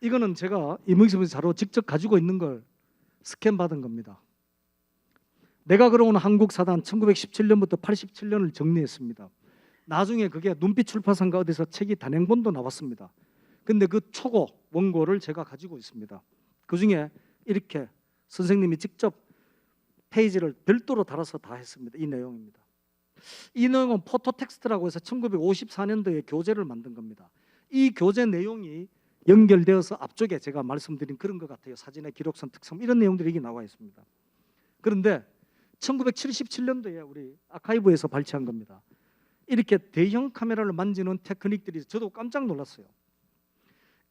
이거는 제가 이명식 자료 직접 가지고 있는 걸 스캔 받은 겁니다. 내가 걸어온 한국 사단 1917년부터 87년을 정리했습니다. 나중에 그게 눈빛 출판사인가 어디서 책이 단행본도 나왔습니다. 근데 그 초고 원고를 제가 가지고 있습니다. 그중에 이렇게 선생님이 직접 페이지를 별도로 달아서 다 했습니다. 이 내용입니다. 이 내용은 포토텍스트라고 해서 1954년도에 교재를 만든 겁니다. 이 교재 내용이 연결되어서 앞쪽에 제가 말씀드린 그런 것 같아요. 사진의 기록선 특성 이런 내용들이 여기 나와 있습니다. 그런데 1977년도에 우리 아카이브에서 발췌한 겁니다. 이렇게 대형 카메라를 만지는 테크닉들이 저도 깜짝 놀랐어요.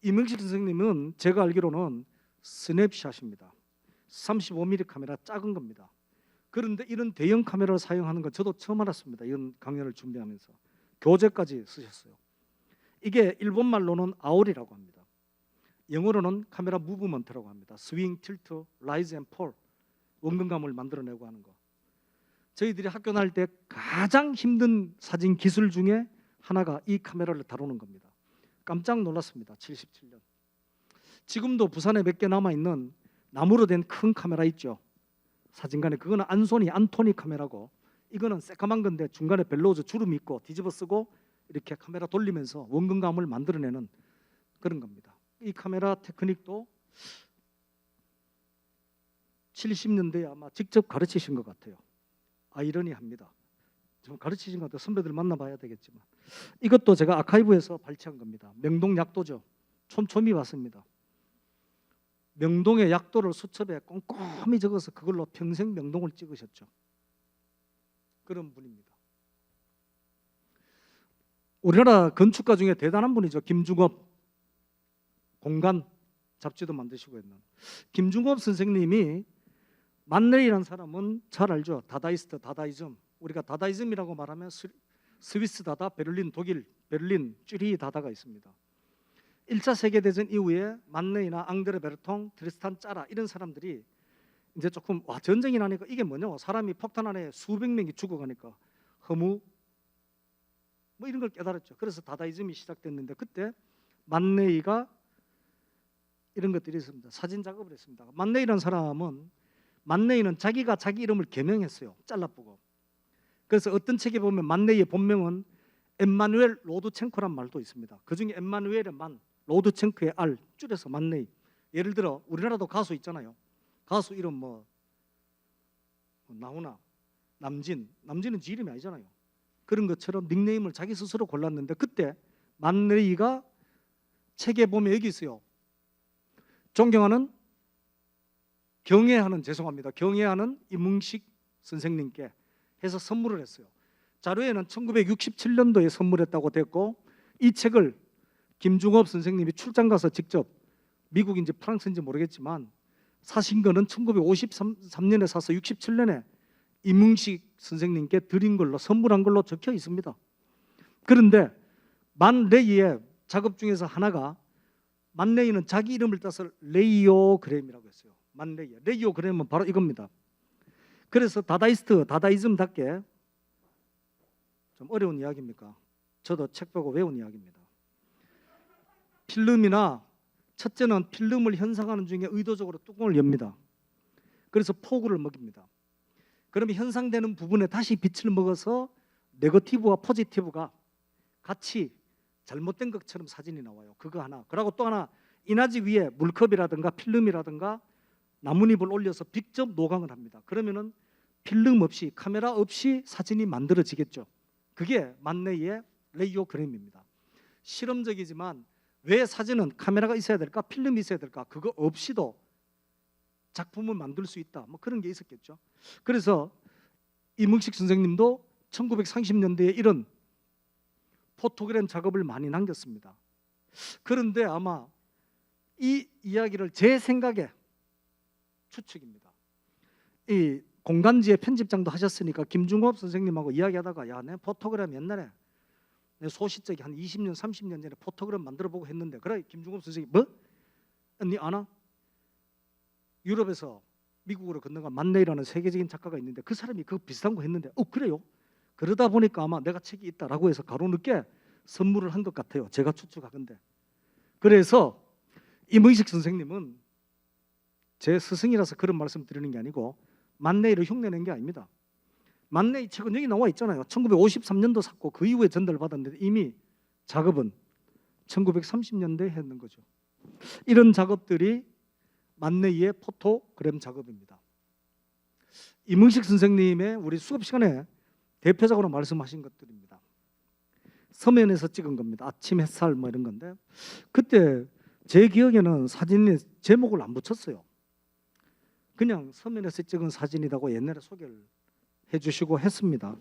이명식 선생님은 제가 알기로는 스냅샷입니다. 35mm 카메라 작은 겁니다. 그런데 이런 대형 카메라를 사용하는 건 저도 처음 알았습니다. 이런 강연을 준비하면서 교재까지 쓰셨어요. 이게 일본말로는 아올이라고 합니다. 영어로는 카메라 무브먼트라고 합니다. 스윙, 틸트, 라이즈 앤 폴, 원근감을 만들어내고 하는 거. 저희들이 학교 다닐 때 가장 힘든 사진 기술 중에 하나가 이 카메라를 다루는 겁니다. 깜짝 놀랐습니다. 77년. 지금도 부산에 몇 개 남아있는 나무로 된 큰 카메라 있죠. 사진관에 그거는 안토니 카메라고, 이거는 새까만 건데 중간에 벨로즈 주름 있고 뒤집어 쓰고 이렇게 카메라 돌리면서 원근감을 만들어내는 그런 겁니다. 이 카메라 테크닉도 70년대에 아마 직접 가르치신 것 같아요. 아이러니합니다. 좀 가르치신 것 같아요. 선배들 만나봐야 되겠지만 이것도 제가 아카이브에서 발췌한 겁니다. 명동 약도죠. 촘촘히 봤습니다. 명동의 약도를 수첩에 꼼꼼히 적어서 그걸로 평생 명동을 찍으셨죠. 그런 분입니다. 우리나라 건축가 중에 대단한 분이죠. 김중업. 공간 잡지도 만드시고 있는 김중업 선생님이 만넬이라는 사람은 잘 알죠. 다다이스트, 다다이즘. 우리가 다다이즘이라고 말하면 스위스 다다, 베를린, 독일, 베를린, 쭈리히 다다가 있습니다. 1차 세계대전 이후에 만넬이나 앙드레 베르통, 트리스탄 짜라 이런 사람들이 이제 조금 전쟁이 나니까 이게 뭐냐, 사람이 폭탄 안에 수백 명이 죽어가니까 허무 뭐 이런 걸 깨달았죠. 그래서 다다이즘이 시작됐는데 그때 만넬이가 이런 것들이 있습니다. 사진 작업을 했습니다. 만넬이라는 사람은 만넬이는 자기가 자기 이름을 개명했어요. 잘라보고. 그래서 어떤 책에 보면 만넬이의 본명은 엠마누엘 로드첸코란 말도 있습니다. 그중에 엠마누엘의 만, 로드첸크의 알 줄여서 만넬이. 예를 들어 우리나라도 가수 있잖아요. 가수 이름 뭐 나훈아, 남진은 지 이름이 아니잖아요. 그런 것처럼 닉네임을 자기 스스로 골랐는데 그때 만넬이가 책에 보면 여기 있어요. 존경하는 경애하는 이명식 선생님께 해서 선물을 했어요. 자료에는 1967년도에 선물했다고 됐고 이 책을 김중업 선생님이 출장 가서 직접 미국인지 프랑스인지 모르겠지만 사신 거는 1953년에 사서 67년에 이명식 선생님께 드린 걸로 선물한 걸로 적혀 있습니다. 그런데 만레이의 작업 중에서 하나가 만레이는 자기 이름을 따서 레이오그램이라고 했어요. 만레이. 레이오그램은 바로 이겁니다. 그래서 다다이즘답게 좀 어려운 이야기입니까? 저도 책 보고 외운 이야기입니다. 필름이나 첫째는 필름을 현상하는 중에 의도적으로 뚜껑을 엽니다. 그래서 포구를 먹입니다. 그러면 현상되는 부분에 다시 빛을 먹어서 네거티브와 포지티브가 같이 잘못된 것처럼 사진이 나와요. 그거 하나. 그리고 또 하나, 인화지 위에 물컵이라든가 필름이라든가 나뭇잎을 올려서 직접 노광을 합니다. 그러면은 필름 없이, 카메라 없이 사진이 만들어지겠죠. 그게 만넬이의 레이오그램입니다. 실험적이지만 왜 사진은 카메라가 있어야 될까, 필름이 있어야 될까? 그거 없이도 작품을 만들 수 있다. 뭐 그런 게 있었겠죠. 그래서 이명식 선생님도 1930년대에 이런 포토그램 작업을 많이 남겼습니다. 그런데 아마 이 이야기를 제 생각에 추측입니다. 이 공간지의 편집장도 하셨으니까 김중업 선생님하고 이야기하다가 야, 내 포토그램 옛날에 내 소시적이 한 20년 30년 전에 포토그램 만들어보고 했는데 그래 김중업 선생님 뭐? 니 아나? 유럽에서 미국으로 건너간 만넬이라는 세계적인 작가가 있는데 그 사람이 그거 비슷한 거 했는데 그래요? 그러다 보니까 아마 내가 책이 있다라고 해서 가로늦게 선물을 한 것 같아요. 제가 추측하건데. 그래서 임의식 선생님은 제 스승이라서 그런 말씀 드리는 게 아니고 만내일을 흉내낸 게 아닙니다. 만내일 책은 여기 나와 있잖아요. 1953년도 샀고 그 이후에 전달받았는데 이미 작업은 1930년대에 했는 거죠. 이런 작업들이 만내이의 포토그램 작업입니다. 임의식 선생님의 우리 수업 시간에 대표적으로 말씀하신 것들입니다. 서면에서 찍은 겁니다. 아침 햇살 뭐 이런 건데 그때 제 기억에는 사진에 제목을 안 붙였어요. 그냥 서면에서 찍은 사진이라고 옛날에 소개를 해주시고 했습니다.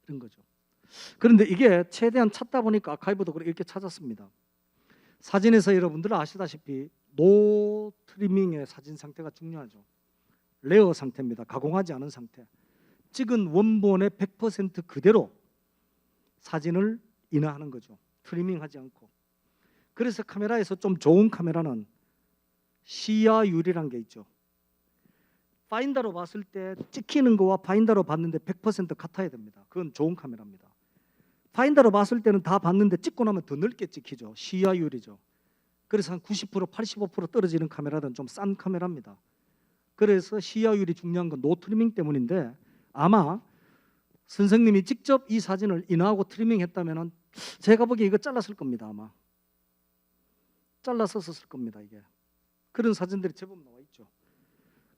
이런 거죠. 그런데 이게 최대한 찾다 보니까 아카이브도 이렇게 찾았습니다. 사진에서 여러분들 아시다시피 노 트리밍의 사진 상태가 중요하죠. 레어 상태입니다. 가공하지 않은 상태. 찍은 원본의 100% 그대로 사진을 인화하는 거죠. 트리밍하지 않고. 그래서 카메라에서 좀 좋은 카메라는 시야율이라는 게 있죠. 파인더로 봤을 때 찍히는 거와 파인더로 봤는데 100% 같아야 됩니다. 그건 좋은 카메라입니다. 파인더로 봤을 때는 다 봤는데 찍고 나면 더 넓게 찍히죠. 시야율이죠. 그래서 한 90%, 85% 떨어지는 카메라는 좀 싼 카메라입니다. 그래서 시야율이 중요한 건 노 트리밍 때문인데 아마 선생님이 직접 이 사진을 인화하고 트리밍했다면 제가 보기에 이거 잘랐을 겁니다. 아마 잘라서 썼을 겁니다. 이게 그런 사진들이 제법 나와 있죠.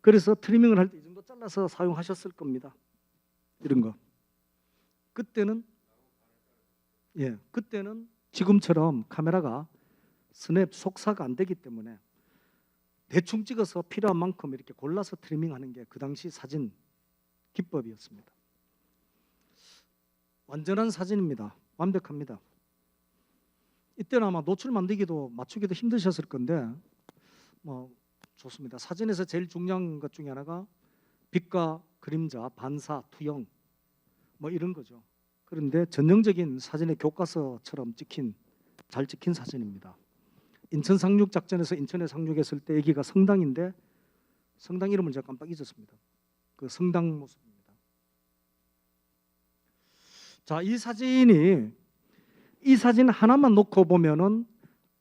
그래서 트리밍을 할 때 이 정도 잘라서 사용하셨을 겁니다. 이런 거. 그때는 그때는 지금처럼 카메라가 스냅 속사가 안 되기 때문에 대충 찍어서 필요한 만큼 이렇게 골라서 트리밍하는 게 그 당시 사진 기법이었습니다. 완전한 사진입니다. 완벽합니다. 이때는 아마 노출 만들기도 맞추기도 힘드셨을 건데 뭐 좋습니다. 사진에서 제일 중요한 것 중에 하나가 빛과 그림자, 반사, 투영 뭐 이런 거죠. 그런데 전형적인 사진의 교과서처럼 잘 찍힌 사진입니다. 인천 상륙 작전에서 인천에 상륙했을 때 여기가 성당인데 성당 이름을 제가 깜빡 잊었습니다. 그 성당 모습입니다. 자, 이 사진 하나만 놓고 보면은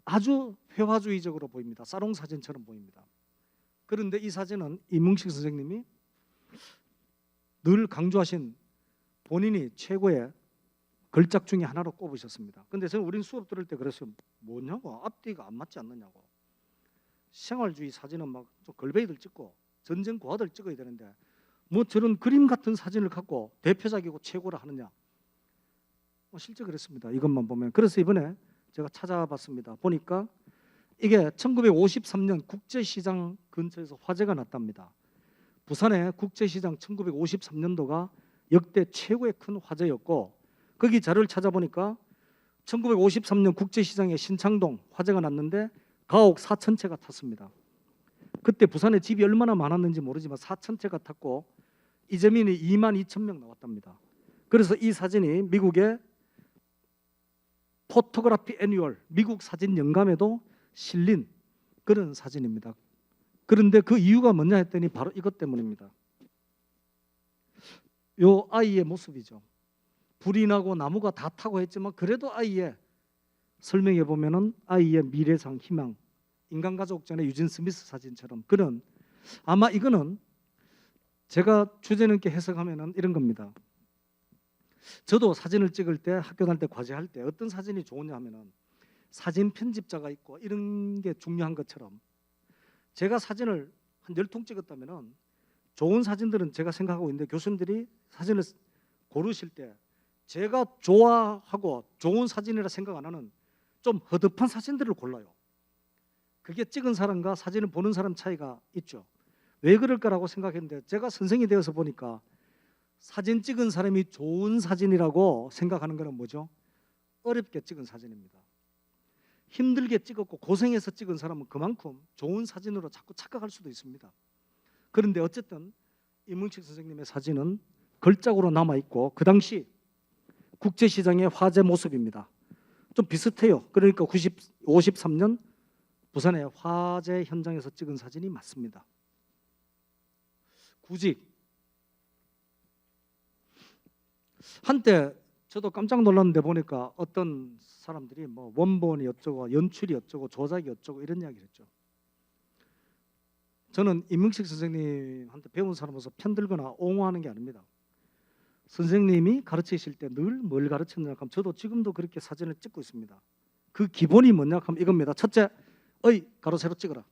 아주 회화주의적으로 보입니다. 사롱 사진처럼 보입니다. 그런데 이 사진은 임흥식 선생님이 늘 강조하신 본인이 최고의 걸작 중에 하나로 꼽으셨습니다. 근데 저는 우린 수업 들을 때 그랬어요. 뭐냐고, 앞뒤가 안 맞지 않느냐고. 생활주의 사진은 막 좀 걸베이들 찍고 전쟁 고아들 찍어야 되는데 뭐 저런 그림 같은 사진을 갖고 대표작이고 최고라 하느냐. 실제 그랬습니다. 이것만 보면. 그래서 이번에 제가 찾아봤습니다. 보니까 이게 1953년 국제시장 근처에서 화재가 났답니다. 부산의 국제시장 1953년도가 역대 최고의 큰 화재였고 거기 자료를 찾아보니까 1953년 국제시장의 신창동 화재가 났는데 가옥 4,000채가 탔습니다. 그때 부산에 집이 얼마나 많았는지 모르지만 4,000채가 탔고 이재민이 22,000명 나왔답니다. 그래서 이 사진이 미국의 포토그래피 애뉴얼 미국 사진 영감에도 실린 그런 사진입니다. 그런데 그 이유가 뭐냐 했더니 바로 이것 때문입니다. 요 아이의 모습이죠. 불이 나고 나무가 다 타고 했지만 그래도 아이의 설명해 보면은 아이의 미래상 희망, 인간가족전의 유진 스미스 사진처럼 그런 아마 이거는 제가 주제넘 있게 해석하면은 이런 겁니다. 저도 사진을 찍을 때 학교 다닐 때 과제할 때 어떤 사진이 좋으냐 하면은 사진 편집자가 있고 이런 게 중요한 것처럼 제가 사진을 한 10통 찍었다면은 좋은 사진들은 제가 생각하고 있는데 교수님들이 사진을 고르실 때 제가 좋아하고 좋은 사진이라 생각 안 하는 좀 허접한 사진들을 골라요. 그게 찍은 사람과 사진을 보는 사람 차이가 있죠. 왜 그럴까라고 생각했는데 제가 선생이 되어서 보니까 사진 찍은 사람이 좋은 사진이라고 생각하는 것은 뭐죠? 어렵게 찍은 사진입니다. 힘들게 찍었고 고생해서 찍은 사람은 그만큼 좋은 사진으로 자꾸 착각할 수도 있습니다. 그런데 어쨌든 임흥식 선생님의 사진은 걸작으로 남아있고 그 당시 국제시장의 화재 모습입니다. 좀 비슷해요. 그러니까 53년 부산의 화재 현장에서 찍은 사진이 맞습니다. 구직. 한때 저도 깜짝 놀랐는데 보니까 어떤 사람들이 뭐 원본이 어쩌고 연출이 어쩌고 조작이 어쩌고 이런 이야기를 했죠. 저는 이명식 선생님한테 배운 사람으로서 편들거나 옹호하는 게 아닙니다. 선생님이 가르치실 때 늘 뭘 가르쳤느냐 하면 저도 지금도 그렇게 사진을 찍고 있습니다. 그 기본이 뭐냐 하면 이겁니다. 첫째, 가로 세로 찍어라.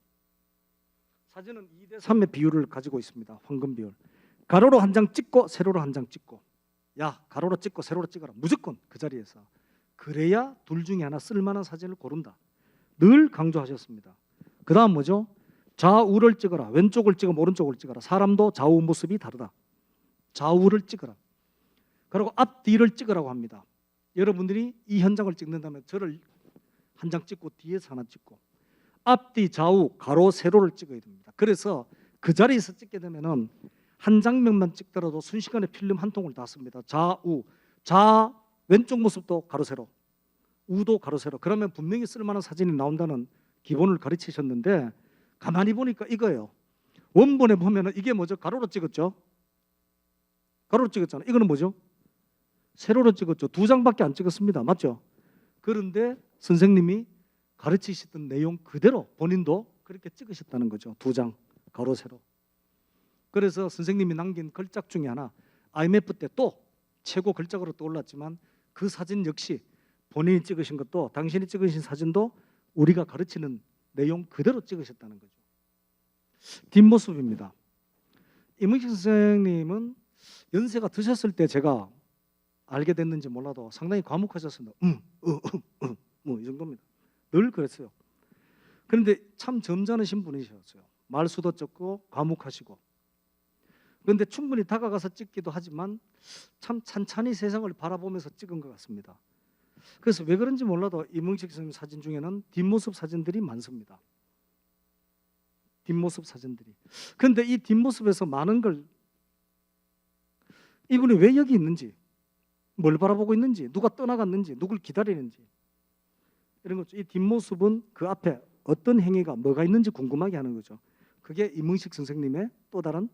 사진은 2대3의 비율을 가지고 있습니다. 황금 비율. 가로로 한 장 찍고 세로로 한 장 찍고. 야, 가로로 찍고 세로로 찍어라. 무조건 그 자리에서. 그래야 둘 중에 하나 쓸만한 사진을 고른다. 늘 강조하셨습니다. 그 다음 뭐죠? 좌우를 찍어라. 왼쪽을 찍으면 오른쪽을 찍어라. 사람도 좌우 모습이 다르다. 좌우를 찍어라. 그리고 앞뒤를 찍으라고 합니다. 여러분들이 이 현장을 찍는다면 저를 한 장 찍고 뒤에서 하나 찍고 앞뒤 좌우 가로 세로를 찍어야 됩니다. 그래서 그 자리에서 찍게 되면은 한 장면만 찍더라도 순식간에 필름 한 통을 다 씁니다. 좌우, 왼쪽 모습도 가로 세로, 우도 가로 세로. 그러면 분명히 쓸만한 사진이 나온다는 기본을 가르치셨는데 가만히 보니까 이거예요. 원본에 보면은 이게 뭐죠? 가로로 찍었죠. 가로로 찍었잖아요. 이거는 뭐죠? 세로로 찍었죠. 2장밖에 안 찍었습니다. 맞죠? 그런데 선생님이 가르치시던 내용 그대로 본인도 그렇게 찍으셨다는 거죠. 2장 가로 세로. 그래서 선생님이 남긴 걸작 중에 하나, IMF 때 또 최고 걸작으로 떠올랐지만 그 사진 역시 본인이 찍으신 것도 당신이 찍으신 사진도 우리가 가르치는 내용 그대로 찍으셨다는 거죠. 뒷모습입니다. 이문식 선생님은 연세가 드셨을 때 제가 알게 됐는지 몰라도 상당히 과묵하셨습니다. 뭐 이 정도입니다. 늘 그랬어요. 그런데 참 점잖으신 분이셨어요. 말수도 적고 과묵하시고. 그런데 충분히 다가가서 찍기도 하지만 참 찬찬히 세상을 바라보면서 찍은 것 같습니다. 그래서 왜 그런지 몰라도 이문식 선생님 사진 중에는 뒷모습 사진들이 많습니다. 뒷모습 사진들이. 그런데 이 뒷모습에서 많은 걸 이분이 왜 여기 있는지, 뭘 바라보고 있는지, 누가 떠나갔는지, 누굴 기다리는지 이런 거죠. 이 뒷모습은 그 앞에 어떤 행위가 뭐가 있는지 궁금하게 하는 거죠. 그게 이문식 선생님의 또 다른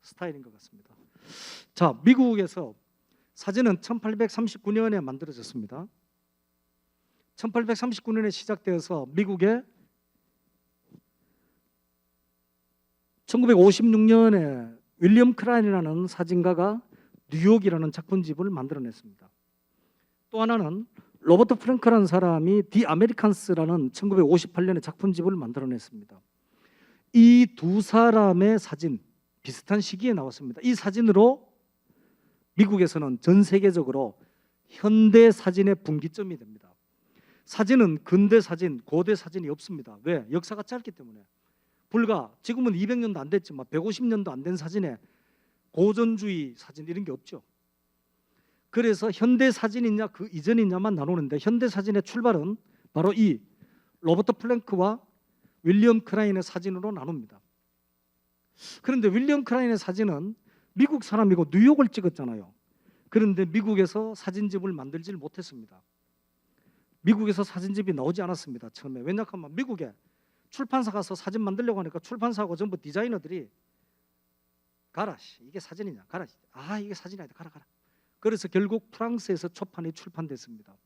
스타일인 것 같습니다. 자, 미국에서 사진은 1839년에 만들어졌습니다. 1839년에 시작되어서 미국의 1956년에 윌리엄 크라인이라는 사진가가 뉴욕이라는 작품집을 만들어냈습니다. 또 하나는 로버트 프랭크라는 사람이 디 아메리칸스라는 1958년에 작품집을 만들어냈습니다. 이 두 사람의 사진 비슷한 시기에 나왔습니다. 이 사진으로 미국에서는 전 세계적으로 현대 사진의 분기점이 됩니다. 사진은 근대 사진, 고대 사진이 없습니다. 왜? 역사가 짧기 때문에. 불과 지금은 200년도 안 됐지만 150년도 안 된 사진에 고전주의 사진 이런 게 없죠. 그래서 현대 사진이냐 그 이전이냐만 나누는데 현대 사진의 출발은 바로 이 로버트 플랭크와 윌리엄 크라인의 사진으로 나눕니다. 그런데 윌리엄 크라인의 사진은 미국 사람이고 뉴욕을 찍었잖아요. 그런데 미국에서 사진집을 만들질 못했습니다. 미국에서 사진집이 나오지 않았습니다. 처음에. 왜냐하면 미국에 출판사 가서 사진 만들려고 하니까 출판사하고 전부 디자이너들이 가라, 이게 사진이냐, 가라, 이게 사진이 아니다, 가라. 그래서 결국 프랑스에서 초판이 출판됐습니다.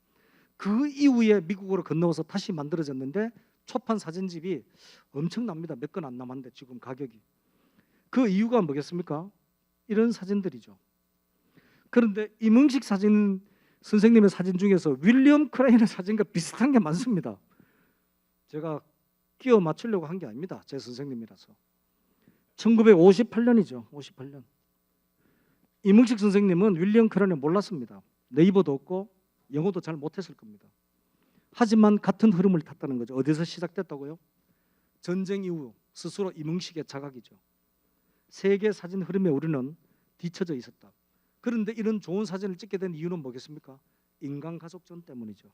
그 이후에 미국으로 건너와서 다시 만들어졌는데 초판 사진집이 엄청납니다. 몇 건 안 남았는데 지금 가격이. 그 이유가 뭐겠습니까? 이런 사진들이죠. 그런데 이문식 사진 선생님의 사진 중에서 윌리엄 크라인의 사진과 비슷한 게 많습니다. 제가 끼워 맞추려고 한 게 아닙니다. 제 선생님이라서. 1958년이죠. 58년. 이문식 선생님은 윌리엄 크라인을 몰랐습니다. 네이버도 없고 영어도 잘 못했을 겁니다. 하지만 같은 흐름을 탔다는 거죠. 어디서 시작됐다고요? 전쟁 이후 스스로 이문식의 자각이죠. 세계 사진 흐름에 우리는 뒤처져 있었다. 그런데 이런 좋은 사진을 찍게 된 이유는 뭐겠습니까? 인간가족전 때문이죠.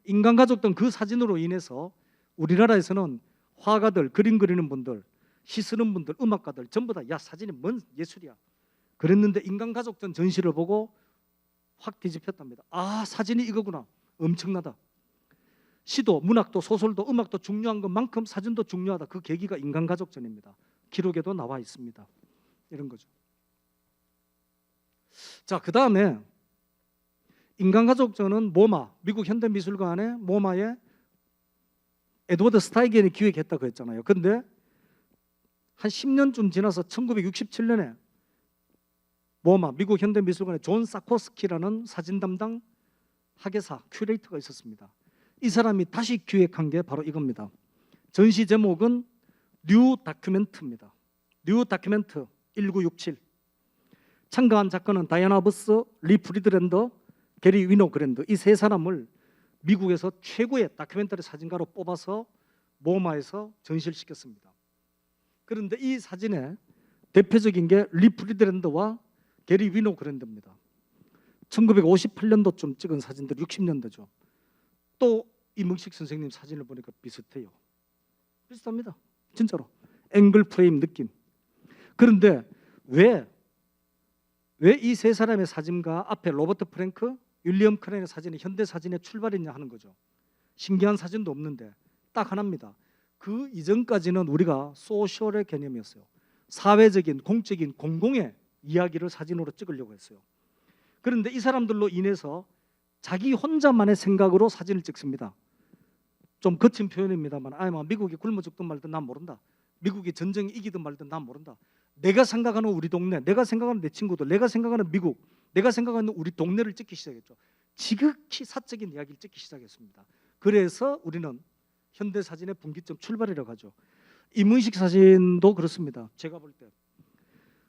인간가족전 그 사진으로 인해서 우리나라에서는 화가들, 그림 그리는 분들, 시 쓰는 분들, 음악가들 전부 다 야 사진이 뭔 예술이야. 그랬는데 인간가족전 전시를 보고 확 뒤집혔답니다. 아 사진이 이거구나. 엄청나다. 시도, 문학도, 소설도, 음악도 중요한 것만큼 사진도 중요하다. 그 계기가 인간가족전입니다. 기록에도 나와 있습니다. 이런 거죠. 자, 그 다음에 인간가족전은 모마, 미국 현대미술관의 모마에 에드워드 스타이겐이 기획했다고 했잖아요. 근데 한 10년쯤 지나서 1967년에 모마, 미국 현대미술관의 존 사코스키라는 사진 담당 학예사, 큐레이터가 있었습니다. 이 사람이 다시 기획한 게 바로 이겁니다. 전시 제목은 뉴 다큐멘트입니다. 뉴 다큐멘트 1967. 참가한 작가는 다이아나 버스, 리 프리드랜더, 게리 위노그랜드, 이 세 사람을 미국에서 최고의 다큐멘터리 사진가로 뽑아서 모마에서 전시를 시켰습니다. 그런데 이 사진의 대표적인 게 리 프리드랜더와 게리 위노그랜드입니다. 1958년도쯤 찍은 사진들, 60년대죠. 또 이문식 선생님 사진을 보니까 비슷해요. 비슷합니다. 진짜로. 앵글 프레임 느낌. 그런데 왜 이 세 사람의 사진과 앞에 로버트 프랭크, 윌리엄 크레인의 사진이 현대 사진의 출발이냐 하는 거죠. 신기한 사진도 없는데 딱 하나입니다. 그 이전까지는 우리가 소셜의 개념이었어요. 사회적인, 공적인, 공공의 이야기를 사진으로 찍으려고 했어요. 그런데 이 사람들로 인해서 자기 혼자만의 생각으로 사진을 찍습니다. 좀 거친 표현입니다만, 미국이 굶어 죽든 말든 난 모른다. 미국이 전쟁이 이기든 말든 난 모른다. 내가 생각하는 우리 동네, 내가 생각하는 내 친구들, 내가 생각하는 미국, 내가 생각하는 우리 동네를 찍기 시작했죠. 지극히 사적인 이야기를 찍기 시작했습니다. 그래서 우리는 현대 사진의 분기점 출발이라고 하죠. 이문식 사진도 그렇습니다. 제가 볼 때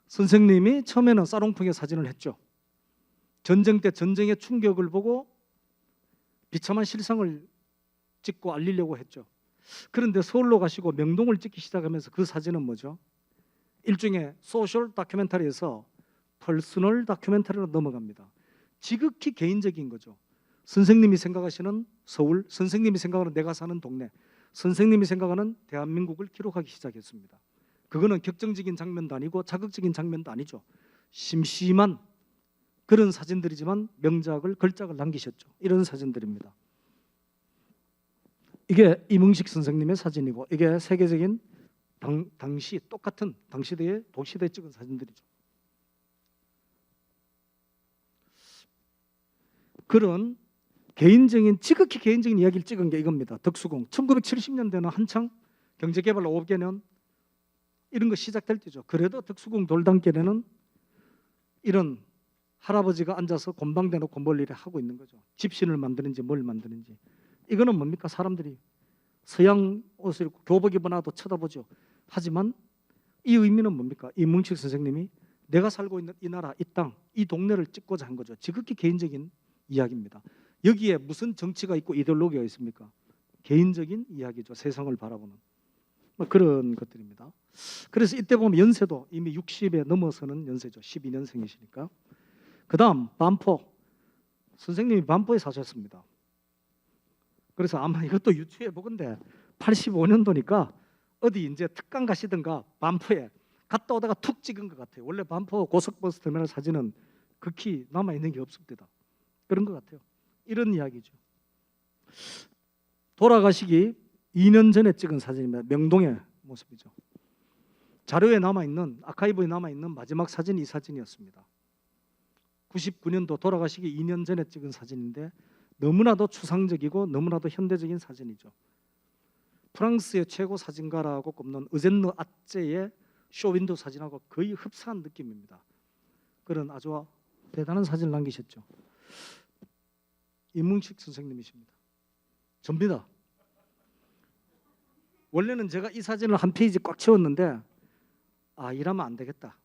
선생님이 처음에는 사롱풍의 사진을 했죠. 전쟁 때 전쟁의 충격을 보고 비참한 실상을 찍고 알리려고 했죠. 그런데 서울로 가시고 명동을 찍기 시작하면서 그 사진은 뭐죠? 일종의 소셜 다큐멘터리에서 퍼스널 다큐멘터리로 넘어갑니다. 지극히 개인적인 거죠. 선생님이 생각하시는 서울, 선생님이 생각하는 내가 사는 동네, 선생님이 생각하는 대한민국을 기록하기 시작했습니다. 그거는 격정적인 장면도 아니고 자극적인 장면도 아니죠. 심심한 그런 사진들이지만 명작을, 걸작을 남기셨죠. 이런 사진들입니다. 이게 이문식 선생님의 사진이고, 이게 세계적인 당시 똑같은 당시대의 도시대에 찍은 사진들이죠. 그런 개인적인, 지극히 개인적인 이야기를 찍은 게 이겁니다. 덕수궁. 1970년대는 한창 경제개발 5개년 이런 거 시작될 때죠. 그래도 덕수궁 돌담길에는 이런 할아버지가 앉아서 곤방대 놓고 뭘 이래 하고 있는 거죠. 집신을 만드는지 뭘 만드는지. 이거는 뭡니까? 사람들이 서양 옷을 입고 교복 입어놔도 쳐다보죠. 하지만 이 의미는 뭡니까? 이문식 선생님이 내가 살고 있는 이 나라, 이 땅, 이 동네를 찍고자 한 거죠. 지극히 개인적인 이야기입니다. 여기에 무슨 정치가 있고 이데올로기가 있습니까? 개인적인 이야기죠. 세상을 바라보는 그런 것들입니다. 그래서 이때 보면 연세도 이미 60에 넘어서는 연세죠. 12년생이시니까. 그 다음 반포. 선생님이 반포에 사셨습니다. 그래서 아마 이것도 유추해 보건데 85년도니까 어디 이제 특강 가시든가 반포에 갔다 오다가 툭 찍은 것 같아요. 원래 반포 고속버스 터미널 사진은 극히 남아있는 게 없습니다. 그런 것 같아요. 이런 이야기죠. 돌아가시기 2년 전에 찍은 사진입니다. 명동의 모습이죠. 자료에 남아있는, 아카이브에 남아있는 마지막 사진이 이 사진이었습니다. 99년도 돌아가시기 2년 전에 찍은 사진인데 너무나도 추상적이고 너무나도 현대적인 사진이죠. 프랑스의 최고 사진가라고 꼽는 의젠느 아제의 쇼윈도 사진하고 거의 흡사한 느낌입니다. 그런 아주 대단한 사진을 남기셨죠. 이문식 선생님이십니다. 접니다. 원래는 제가 이 사진을 한 페이지 꽉 채웠는데 이러면 안 되겠다.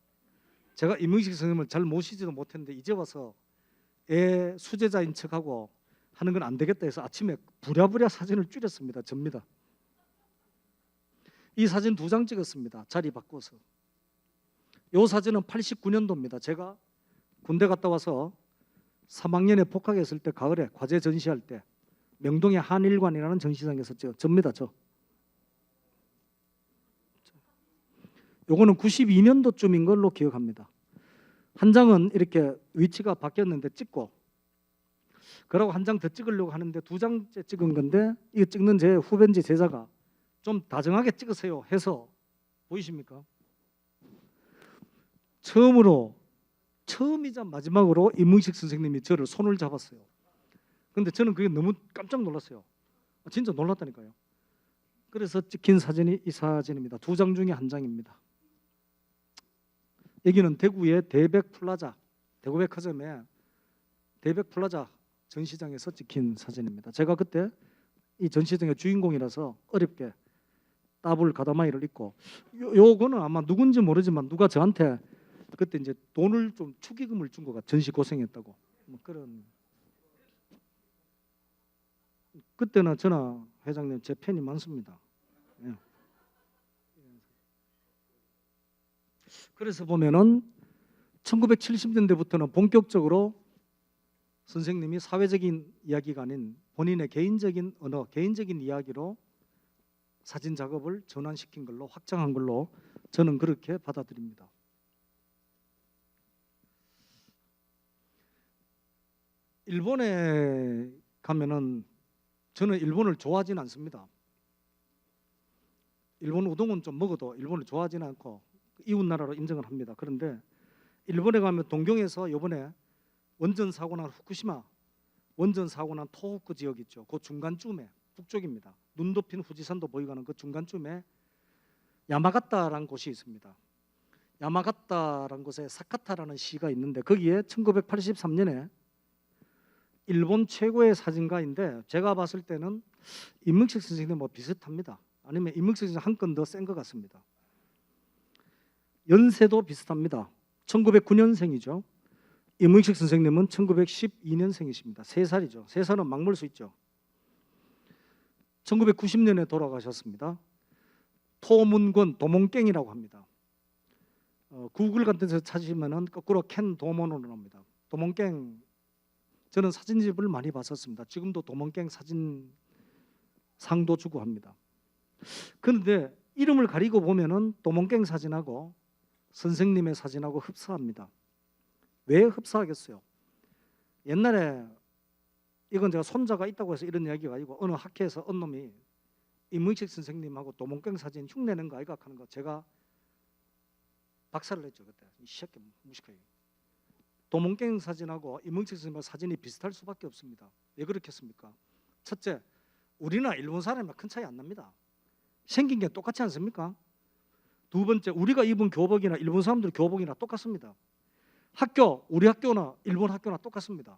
제가 이문식 선생님을 잘 모시지도 못했는데 이제 와서 애 수제자인 척하고 하는 건 안 되겠다 해서 아침에 부랴부랴 사진을 줄였습니다. 접니다. 이 사진 2장 찍었습니다. 자리 바꿔서. 이 사진은 89년도입니다. 제가 군대 갔다 와서 3학년에 복학했을 때 가을에 과제 전시할 때 명동의 한일관이라는 전시장에서 접니다. 요거는 92년도쯤인 걸로 기억합니다. 한 장은 이렇게 위치가 바뀌었는데 찍고, 그러고 한 장 더 찍으려고 하는데 2장째 찍은 건데, 이거 찍는 제 후배인지 제자가 좀 다정하게 찍으세요 해서, 보이십니까? 처음이자 마지막으로 이문식 선생님이 저를 손을 잡았어요. 근데 저는 그게 너무 깜짝 놀랐어요. 진짜 놀랐다니까요. 그래서 찍힌 사진이 이 사진입니다. 2장 중에 한 장입니다. 여기는 대구의 대백플라자, 대구백화점의 대백플라자 전시장에서 찍힌 사진입니다. 제가 그때 이 전시장의 주인공이라서 어렵게 따블 가다마이를 입고, 요거는 아마 누군지 모르지만 누가 저한테 그때 이제 돈을 좀 축의금을 준 거가 전시 고생했다고 뭐 그런. 그때는 저나 회장님 제 팬이 많습니다. 예. 그래서 보면은 1970년대부터는 본격적으로 선생님이 사회적인 이야기가 아닌 본인의 개인적인 언어, 개인적인 이야기로 사진 작업을 전환시킨 걸로, 확장한 걸로 저는 그렇게 받아들입니다. 일본에 가면은 저는 일본을 좋아하지는 않습니다. 일본 우동은 좀 먹어도 일본을 좋아하지는 않고 이웃 나라로 인정을 합니다. 그런데 일본에 가면 동경에서 이번에 원전 사고 난 후쿠시마 원전 사고 난 토호쿠 지역 있죠. 그 중간쯤에 북쪽입니다. 눈 덮인 후지산도 보이고 하는 그 중간쯤에 야마가타라는 곳이 있습니다. 야마가타라는 곳에 사카타라는 시가 있는데 거기에 1983년에 일본 최고의 사진가인데 제가 봤을 때는 임묵식 선생님 뭐 비슷합니다. 아니면 임묵식 선생님 한 건 더 센 것 같습니다. 연세도 비슷합니다. 1909년생이죠. 임묵식 선생님은 1912년생이십니다. 3살이죠. 3살은 막 먹을 수 있죠. 1990년에 돌아가셨습니다. 토문권 도몽갱이라고 합니다. 구글 같은 데서 찾으시면은 거꾸로 켄 도몬으로 나옵니다. 도몽갱, 저는 사진집을 많이 봤었습니다. 지금도 도몽갱 사진 상도 주고 합니다. 그런데 이름을 가리고 보면은 도몽갱 사진하고 선생님의 사진하고 흡사합니다. 왜 흡사하겠어요? 옛날에 이건 제가 손자가 있다고 해서 이런 이야기가 아니고 어느 학회에서 어느 놈이 임문식 선생님하고 도몽갱 사진 흉내낸 거 아이가 하는 거 제가 박살을 냈죠. 그때 이 새끼 무식하게. 도몽갱 사진하고 임문식 선생님 사진이 비슷할 수밖에 없습니다. 왜 그렇겠습니까? 첫째, 우리나 일본 사람이랑 큰 차이 안 납니다. 생긴 게 똑같지 않습니까? 두 번째, 우리가 입은 교복이나 일본 사람들 교복이나 똑같습니다. 학교, 우리 학교나 일본 학교나 똑같습니다.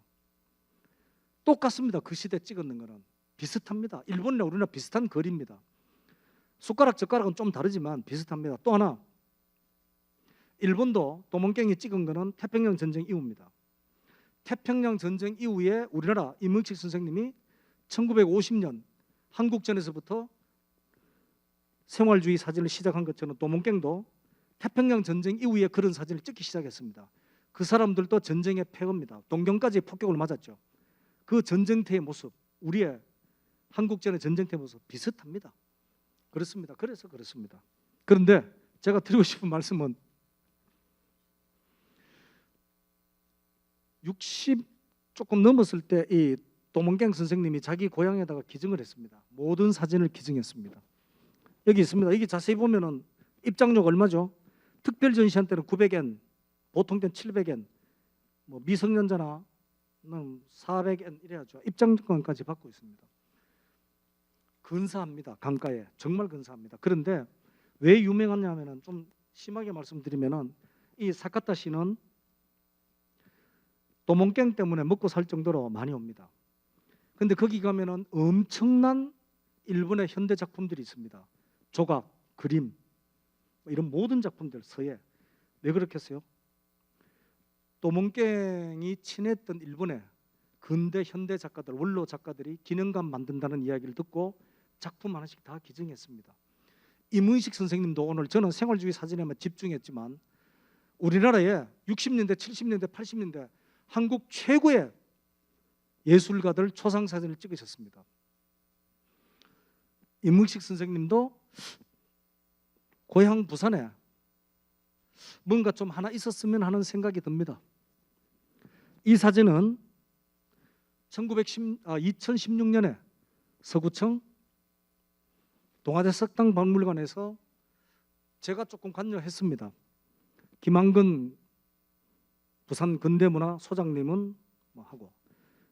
똑같습니다. 그 시대 찍었는 거는 비슷합니다. 일본이나 우리나 비슷한 거리입니다. 숟가락 젓가락은 좀 다르지만 비슷합니다. 또 하나, 일본도 도몽갱이 찍은 거는 태평양 전쟁 이후입니다. 태평양 전쟁 이후에 우리나라 임묵식 선생님이 1950년 한국전에서부터 생활주의 사진을 시작한 것처럼 도몽갱도 태평양 전쟁 이후에 그런 사진을 찍기 시작했습니다. 그 사람들도 전쟁의 폐허입니다. 동경까지 폭격을 맞았죠. 그 전쟁터의 모습, 우리의 한국전의 전쟁터의 모습 비슷합니다. 그렇습니다. 그래서 그렇습니다. 그런데 제가 드리고 싶은 말씀은 60 조금 넘었을 때 이 도몽갱 선생님이 자기 고향에다가 기증을 했습니다. 모든 사진을 기증했습니다. 여기 있습니다. 여기 자세히 보면은 입장료 얼마죠? 특별 전시한 때는 900엔, 보통 때는 700엔, 뭐 미성년자나 400엔 이래야죠. 입장권까지 받고 있습니다. 근사합니다. 강가에 정말 근사합니다. 그런데 왜 유명하냐면은 좀 심하게 말씀드리면은 이 사카타 씨는 도몽갱 때문에 먹고 살 정도로 많이 옵니다. 근데 거기 가면은 엄청난 일본의 현대 작품들이 있습니다. 조각, 그림, 이런 모든 작품들, 서예. 왜 그렇겠어요? 도몽갱이 친했던 일본의 근대 현대 작가들, 원로 작가들이 기념관 만든다는 이야기를 듣고 작품 하나씩 다 기증했습니다. 임은식 선생님도 오늘 저는 생활주의 사진에만 집중했지만 우리나라에 60년대, 70년대, 80년대 한국 최고의 예술가들 초상 사진을 찍으셨습니다. 임은식 선생님도 고향 부산에 뭔가 좀 하나 있었으면 하는 생각이 듭니다. 이 사진은 2016년에 서구청 동아대 석당박물관에서 제가 조금 관여했습니다. 김한근 부산 근대문화 소장님은 뭐 하고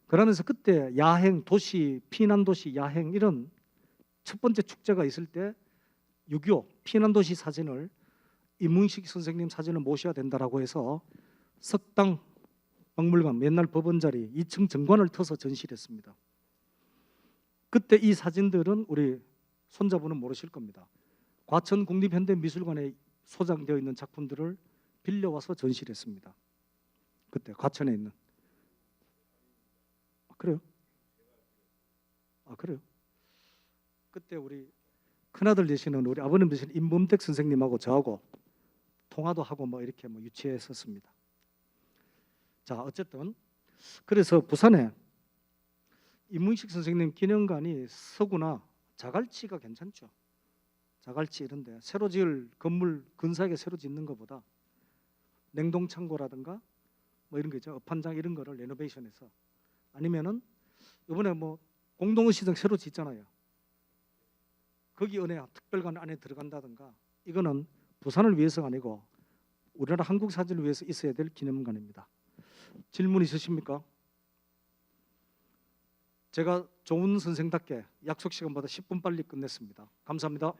그러면서 그때 야행 도시, 피난 도시 야행 이런 첫 번째 축제가 있을 때 6.25 피난 도시 사진을 이문식 선생님 사진을 모셔야 된다라고 해서 석당 박물관 옛날 법원 자리 2층 정관을 터서 전시를 했습니다. 그때 이 사진들은 우리 손자분은 모르실 겁니다. 과천 국립현대미술관에 소장되어 있는 작품들을 빌려와서 전시를 했습니다. 그때 과천에 있는. 아, 그래요? 아, 그래요? 그때 우리 큰아들 되시는 우리 아버님 되시는 임범택 선생님하고 저하고 통화도 하고 뭐 이렇게 뭐 유치했었습니다. 자, 어쨌든 그래서 부산에 이문식 선생님 기념관이 서구나 자갈치가 괜찮죠. 자갈치 이런데 새로 지을 건물 근사하게 새로 짓는 것보다 냉동창고라든가 뭐 이런 거 있죠. 업한장 이런 거를 레노베이션해서 아니면은 이번에 뭐 공동시장 새로 짓잖아요. 거기 은혜 특별관 안에 들어간다든가 이거는 부산을 위해서가 아니고 우리나라 한국 사진을 위해서 있어야 될 기념관입니다. 질문 있으십니까? 제가 좋은 선생답게 약속 시간보다 10분 빨리 끝냈습니다. 감사합니다.